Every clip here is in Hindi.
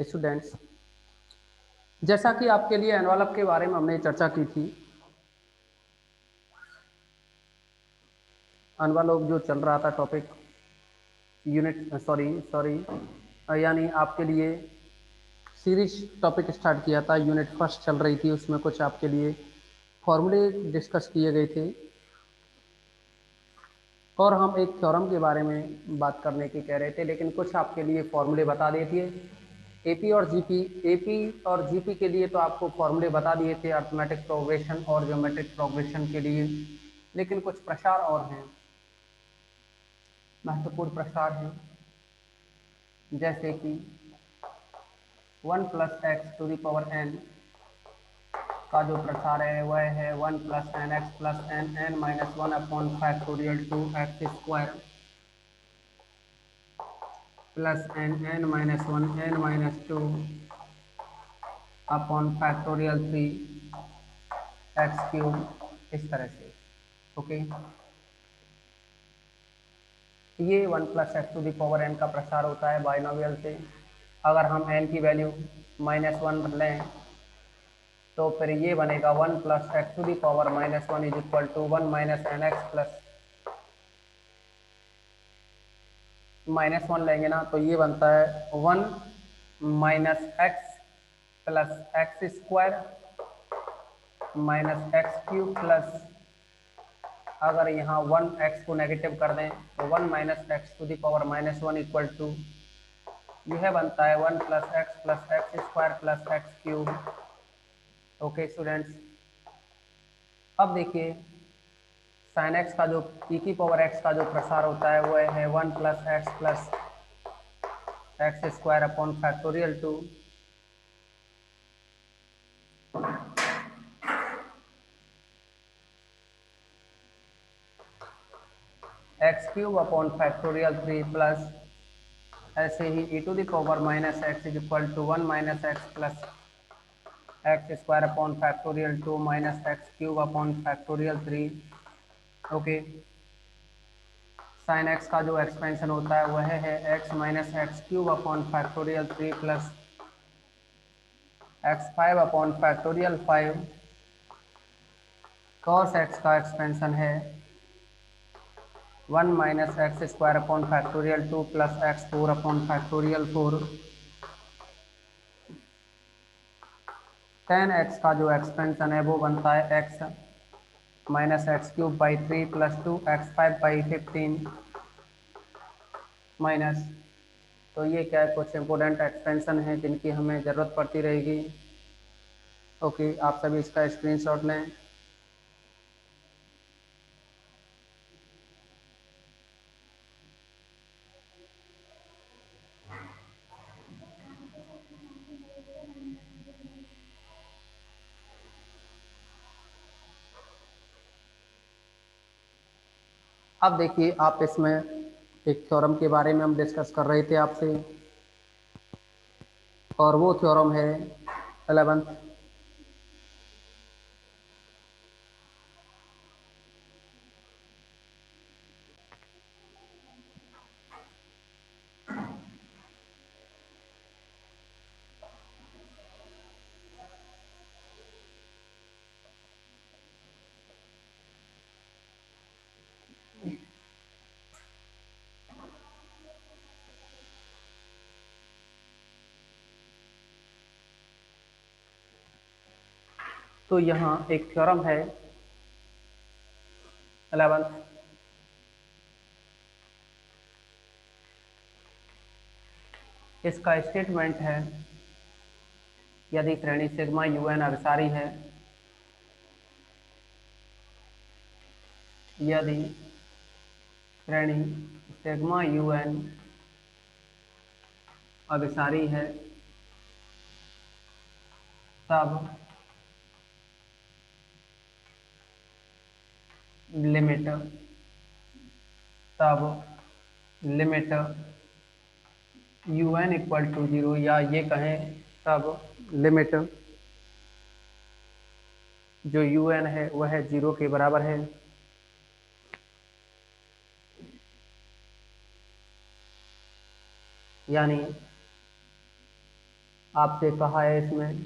स्टूडेंट्स, जैसा कि आपके लिए एनवलप के बारे में हमने चर्चा की थी। एनवलप जो चल रहा था टॉपिक यूनिट सॉरी सॉरी यानी आपके लिए सीरीज टॉपिक स्टार्ट किया था। यूनिट फर्स्ट चल रही थी, उसमें कुछ आपके लिए फॉर्मूले डिस्कस किए गए थे और हम एक थ्योरम के बारे में बात करने की कह रहे थे, लेकिन कुछ आपके लिए फॉर्मूले बता देते थे। एपी और जीपी के लिए तो आपको फॉर्मूले बता दिए थे अर्थमेटिक प्रोग्रेशन और ज्योमेट्रिक प्रोग्रेशन के लिए, लेकिन कुछ प्रसार और हैं, महत्वपूर्ण प्रसार हैं, जैसे कि 1 + x⁴n का जो प्रसार है वह है 1 + nx + n-1/2 x² plus n-1 n-2/3 x³, इस तरह से। ओके, ये 1 + x⁴n का प्रसार होता है बाइनोमियल से। अगर हम n की वैल्यू -1 लें तो फिर ये बनेगा 1 + x⁴ -1 = 1 - nx प्लस -1 लेंगे ना तो ये बनता है 1 - x + x² - x³ प्लस, अगर यहाँ 1x को नेगेटिव कर दें तो 1 - x⁴ -1 = यह बनता है 1 + x + x² + x³। Okay students, अब देखिए sin x का जो e⁻x का जो प्रसार होता है वह है 1 + x + x² x³ प्लस ऐसे ही e⁻ x = 1 - x + x² okay, sin x का जो एक्सपेंशन होता है वह है x - x³ plus x5 cos x का एक्सपेंशन है 1 - x² plus x4 tan x का जो एक्सपेंशन है वो बनता है x - x³ 3 + 2x5/15 माइनस, तो ये क्या है, कुछ इंपॉर्टेंट एक्सपेंशन है जिनकी हमें ज़रूरत पड़ती रहेगी। ओके, आप सभी इसका स्क्रीनशॉट लें। अब देखिए, आप इसमें एक थ्योरम के बारे में हम डिस्कस कर रहे थे आपसे, और वो थ्योरम है 11th। तो यहाँ एक थ्योरम है 11th, इसका स्टेटमेंट है यदि श्रेणी सिग्मा UN अभिसारी है, यदि श्रेणी सिग्मा UN अभिसारी है तब लिमिट UN = 0, या ये कहें तब लिमिट जो UN है वह 0 के बराबर है। यानी आपसे कहा है इसमें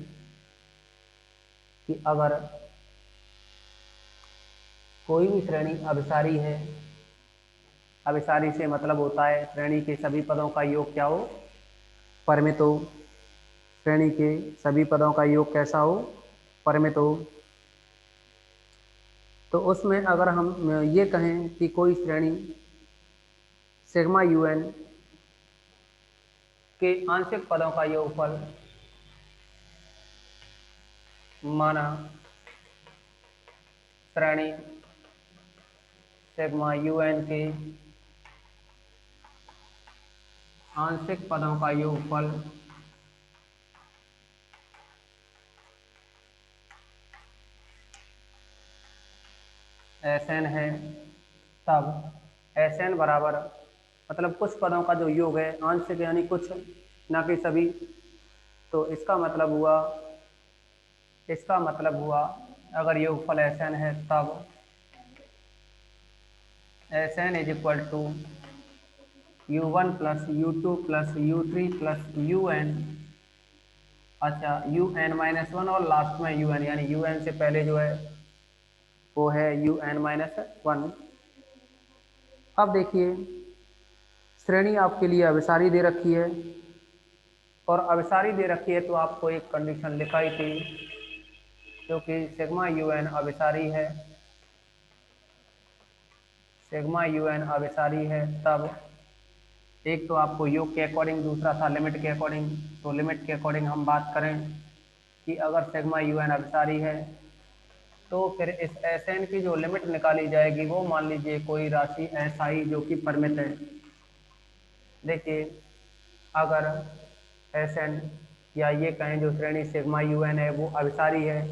कि अगर कोई भी श्रेणी अभिसारी है, अभिसारी से मतलब होता है श्रेणी के सभी पदों का योग क्या हो, परिमित हो। श्रेणी के सभी पदों का योग कैसा हो, परिमित हो। तो उसमें अगर हम ये कहें कि कोई श्रेणी सिग्मा un के आंशिक पदों का योगफल माना श्रेणी सिग्मा un के आंशिक पदों का योगफल Sn है, तब Sn बराबर मतलब कुछ पदों का जो योग है आंशिक यानी कुछ, ना कि सभी। तो इसका मतलब हुआ अगर योगफल Sn है तब Sn is equal to u1 plus u2 plus u3 plus un। अच्छा, un-1 और लास्ट में un, यानी un से पहले जो है वो है un-1। अब देखिए, श्रेणी आपके लिए अभिसारी दे रखी है, और अभिसारी दे रखी है तो आपको एक कंडीशन लिखाई थी, क्योंकि सिग्मा un अभिसारी है, सिग्मा un अभिसारी है, तब एक तो आपको योग के अकॉर्डिंग, दूसरा था लिमिट के अकॉर्डिंग। तो लिमिट के अकॉर्डिंग हम बात करें कि अगर सिग्मा un अभिसारी है तो फिर इस Sn की जो लिमिट निकाली जाएगी वो मान लीजिए कोई राशि SI जो कि परिमित है। देखिए, अगर Sn या ये कहें जो श्रेणी सिग्मा un है वो अभिसारी है,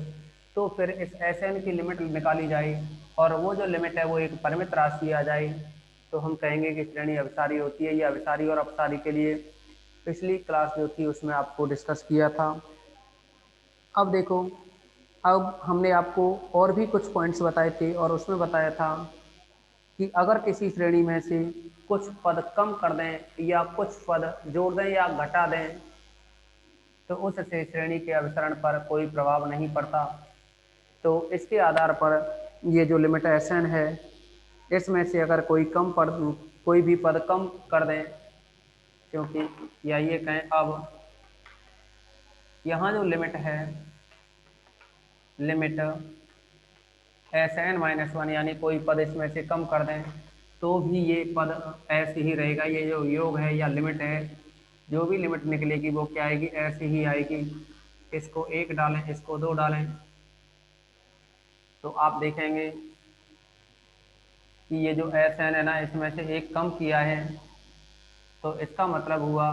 तो फिर इस Sn की लिमिट निकाली जाए और वो जो लिमिट है वो एक परिमित राशि आ जाए, तो हम कहेंगे कि श्रेणी अभिसारी होती है। ये अभिसारी और अपसारी के लिए पिछली क्लास जो थी उसमें आपको डिस्कस किया था। अब देखो, अब हमने आपको और भी कुछ पॉइंट्स बताए थे, और उसमें बताया था कि अगर किसी श्रेणी में से कुछ पद कम कर दें या कुछ पद जोड़ दें या घटा दें तो उससे श्रेणी के अभिसरण पर कोई प्रभाव नहीं पड़ता। तो इसके आधार पर ये जो लिमिट Sn है, इसमें से अगर कोई भी पद कम कर दें, क्योंकि या ये कहें अब यहाँ जो लिमिट है, लिमिट Sn-1 यानी कोई पद इसमें से कम कर दें तो भी ये पद ऐसे ही रहेगा। ये जो योग है या लिमिट है, जो भी लिमिट निकलेगी वो क्या आएगी, ऐसे ही आएगी। इसको 1 डालें, इसको 2 डालें, तो आप देखेंगे कि ये जो Sn है ना, इसमें से एक कम किया है, तो इसका मतलब हुआ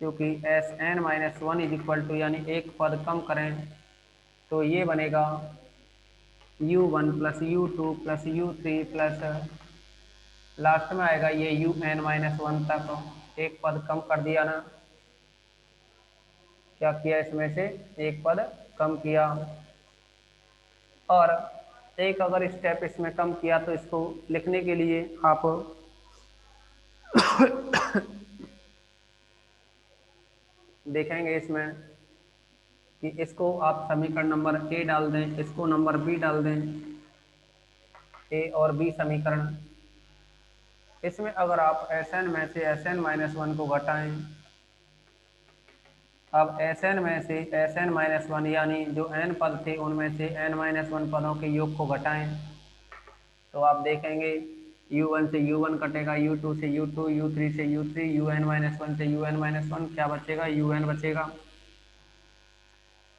क्योंकि Sn-1 इज इक्वल टू यानी एक पद कम करें तो ये बनेगा u1 plus u2 plus u3 plus last में आएगा ये un-1 तक। एक पद कम कर दिया ना, क्या किया, इसमें से एक पद कम किया। और एक अगर स्टेप इसमें कम किया तो इसको लिखने के लिए आप देखेंगे इसमें कि इसको आप समीकरण नंबर ए डाल दें, इसको नंबर बी डाल दें, ए और बी समीकरण। इसमें अगर आप Sn में से Sn-1 को घटाएं, अब Sn में से Sn-1 यानी जो n पद थे उनमें से n-1 पदों के योग को घटाएं, तो आप देखेंगे u1 से u1 कटेगा, u2 से u2, u3 से u3, un-1 से un-1, क्या बचेगा, un बचेगा।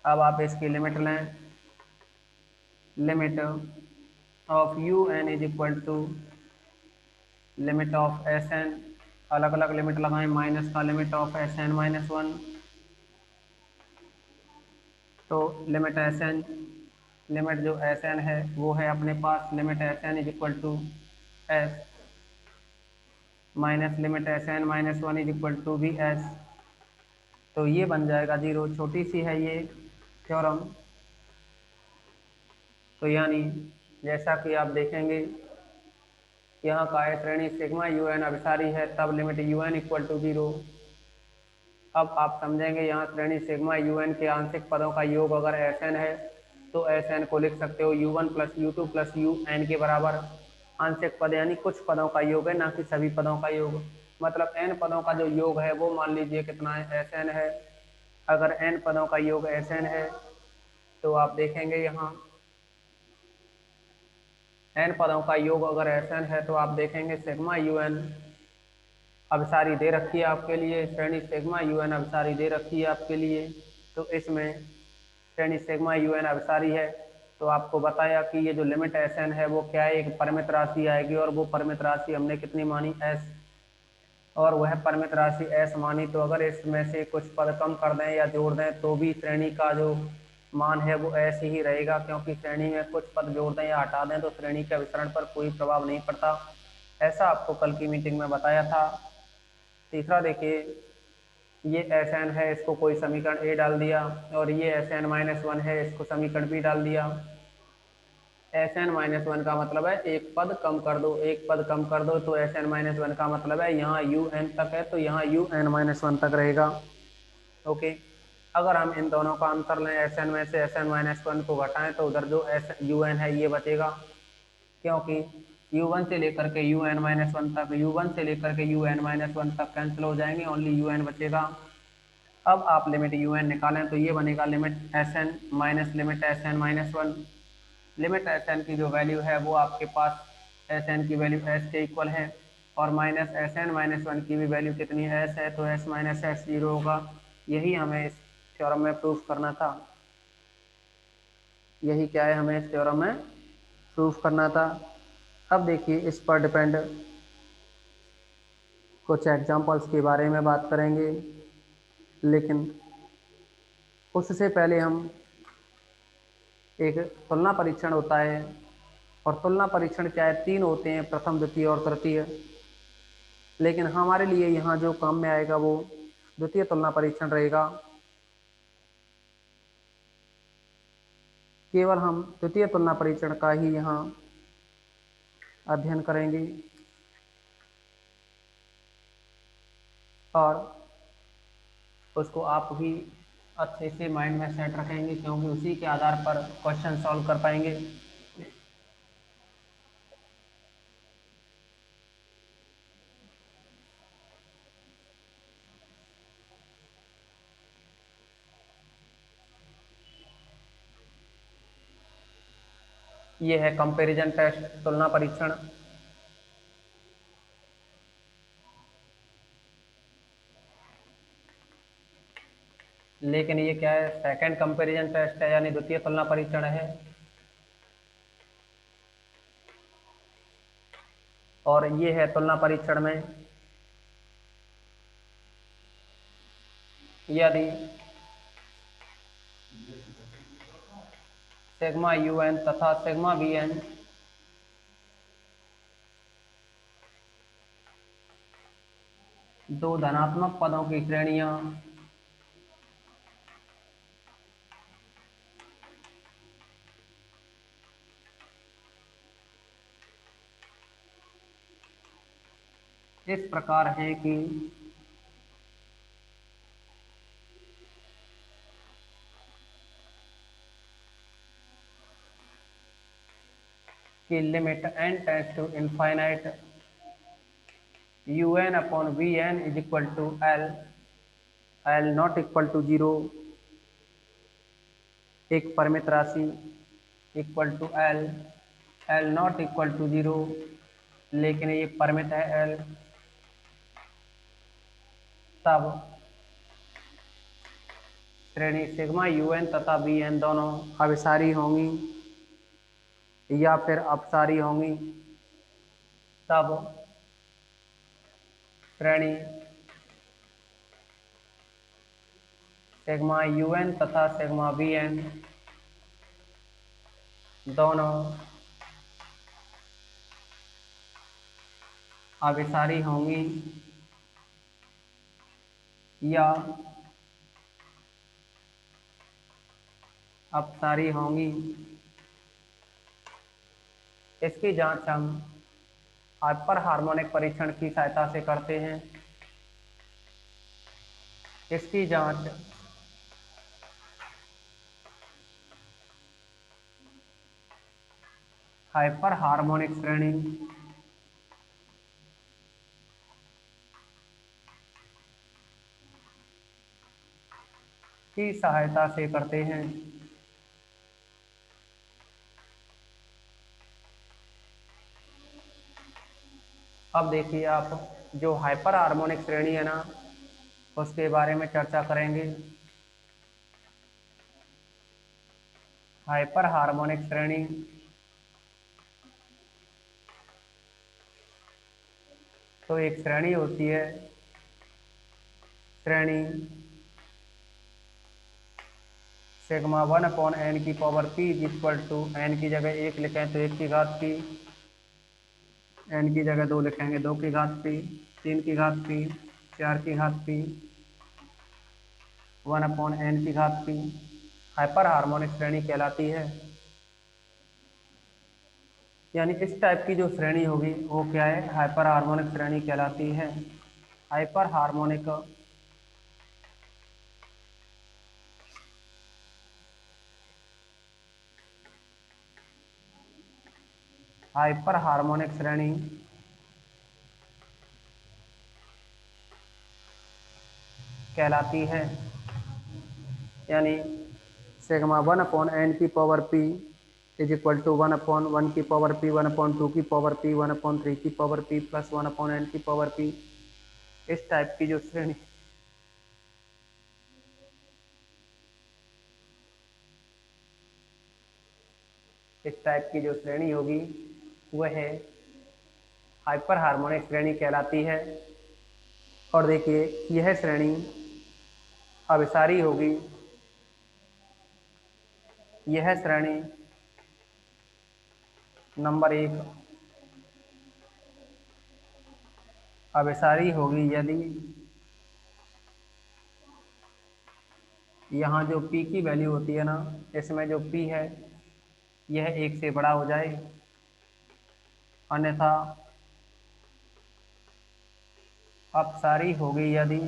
अब आप इसकी लिमिट लें, limit of un is equal to limit of Sn, अलग अलग लिमिट लगाएं, माइनस का लिमिट ऑफ Sn-1, तो लिमिट Sn, लिमिट जो Sn है वो है अपने पास limit Sn is equal to s minus limit Sn-1 is equal to भी s, तो ये बन जाएगा 0। छोटी सी है ये थ्योरम। तो यानी जैसा कि आप देखेंगे यहाँ का है श्रेणी सिग्मा un अभिसारी है, तब लिमिट un इक्वल टू 0। अब आप समझेंगे यहाँ श्रेणी सिग्मा यू एन के आंशिक पदों का योग अगर एस एन है तो एस एन को लिख सकते हो u one plus u two plus u n के बराबर। आंशिक पद यानी कुछ पदों का योग है, ना कि सभी पदों का योग। मतलब एन पदों का जो योग है वो मान लीजिए कितना है, एस एन है। अगर एन पदों का योग एस एन है तो आप देखेंगे यहाँ एन पदों का योग अगर एस एन है तो आप देखेंगे सिग्मा यू एन अभिसारी दे रखी है आपके लिए, श्रेणी सिग्मा यू एन अभिसारी दे रखी है आपके लिए। तो इसमें श्रेणी सिग्मा यू एन अभिसारी है तो आपको बताया कि ये जो लिमिट एस एन है वो क्या है, एक परिमित राशि आएगी और वो परिमित राशि हमने कितनी मानी, एस। और वह परिमित राशि एस मानी तो अगर इसमें से कुछ पद कम कर दें या जोड़ दें तो भी श्रेणी का जो मान है वो ऐसे ही रहेगा, क्योंकि श्रेणी में कुछ पद जोड़ दें या हटा दें तो श्रेणी के वितरण पर कोई प्रभाव नहीं पड़ता। ऐसा आपको कल की मीटिंग में बताया था। तीसरा देखिए, ये एस एन है, इसको कोई समीकरण ए डाल दिया, और ये एस एन माइनस वन है, इसको समीकरण बी डाल दिया। एस एन माइनस वन का मतलब है एक पद कम कर दो, एक पद कम कर दो तो एस एन माइनस वन का मतलब है यहाँ यू एन तक है तो यहाँ यू एन माइनस वन तक रहेगा। ओके, अगर हम इन दोनों का अंतर लें, एस एन में से एस एन माइनस वन को घटाएं तो उधर जो एस यू एन है ये बचेगा, क्योंकि यू वन से लेकर के यू एन माइनस वन तक, यू वन से लेकर के यू एन माइनस वन तक कैंसिल हो जाएंगे, ओनली यू एन बचेगा। अब आप लिमिट यू एन निकालें तो ये बनेगा limit s n minus limit s n minus one. Limit s n की जो वैल्यू है वो आपके पास एस एन की वैल्यू एस के इक्वल है, और minus s n minus one की भी वैल्यू कितनी है, एस है, तो एस माइनस एस जीरो होगा। यही हमें इस थ्योरम में प्रूफ करना था। यही क्या है, हमें इस थ्योरम में प्रूफ करना था। अब देखिए इस पर डिपेंड कुछ एग्जांपल्स के बारे में बात करेंगे, लेकिन उससे पहले हम एक तुलना परीक्षण होता है, और तुलना परीक्षण क्या है, तीन होते हैं, प्रथम द्वितीय और तृतीय। लेकिन हमारे लिए यहाँ जो काम में आएगा वो द्वितीय तुलना परीक्षण रहेगा। केवल हम द्वितीय तुलना परीक्षण का ही यहाँ अध्ययन करेंगे और उसको आप भी अच्छे से माइंड में सेट रखेंगे, क्योंकि उसी के आधार पर क्वेश्चन सॉल्व कर पाएंगे। ये है कंपैरिजन टेस्ट, तुलना परीक्षण। लेकिन ये क्या है, सेकंड कंपैरिजन टेस्ट है, यानी द्वितीय तुलना परीक्षण है। और ये है तुलना परीक्षण में यदि सिग्मा यू एन तथा सिग्मा बी एन दो धनात्मक पदों की श्रेणियां इस प्रकार हैं कि limit n tends to infinite u n upon v n is equal to l, l not equal to zero, एक परिमित राशि equal to l, l not equal to zero, लेकिन ये परिमित है एल, तब श्रेणी सिग्मा यू एन तथा बी एन दोनों अभिसारी होंगी या फिर अपसारी होंगी। तब श्रेणी सिग्मा यू एन तथा सिग्मा बी एन दोनों अभिसारी होंगी या अपसारी होंगी। इसकी जांच हम हाइपर हार्मोनिक परीक्षण की सहायता से करते हैं। इसकी जांच हाइपर हार्मोनिक श्रेणी की सहायता से करते हैं। अब देखिए आप, जो हाइपर हार्मोनिक श्रेणी है ना, उसके बारे में चर्चा करेंगे। हाइपर हार्मोनिक श्रेणी तो एक श्रेणी होती है, श्रेणी सिग्मा 1/n की power p is equal to, n की जगह 1 लिखें तो 1 की घात p, n की जगह 2 लिखेंगे 2 की घात p, 3 की घात p, 4 की घात p, 1/n की घात p हाइपर हार्मोनिक श्रेणी कहलाती है। यानी इस टाइप की जो श्रेणी होगी वो क्या है, हाइपर हार्मोनिक श्रेणी कहलाती है। हाइपर हार्मोनिक हाइपर हार्मोनिक श्रेणी कहलाती है। यानी सिग्मा 1/n की power p is equal to 1/1 की पावर p, 1/2 की पावर p, 1/3 की पावर p प्लस 1/n की पावर p। इस टाइप की जो श्रेणी इस टाइप की जो श्रेणी होगी वह हाइपर हार्मोनिक श्रेणी कहलाती है। और देखिए यह श्रेणी अभिसारी होगी। यह श्रेणी नंबर 1 अभिसारी होगी यदि यहाँ जो p की वैल्यू होती है ना, इसमें जो p है यह 1 से बड़ा हो जाए। अन्यथा अपसारी होगी यदि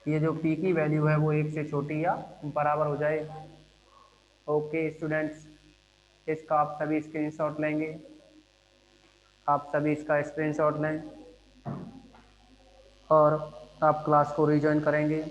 ये जो p की वैल्यू है वो 1 से छोटी या बराबर हो जाए। ओके स्टूडेंट्स, इसका आप सभी स्क्रीनशॉट लेंगे। आप सभी इसका स्क्रीनशॉट लें और आप क्लास को रिज्वाइन करेंगे।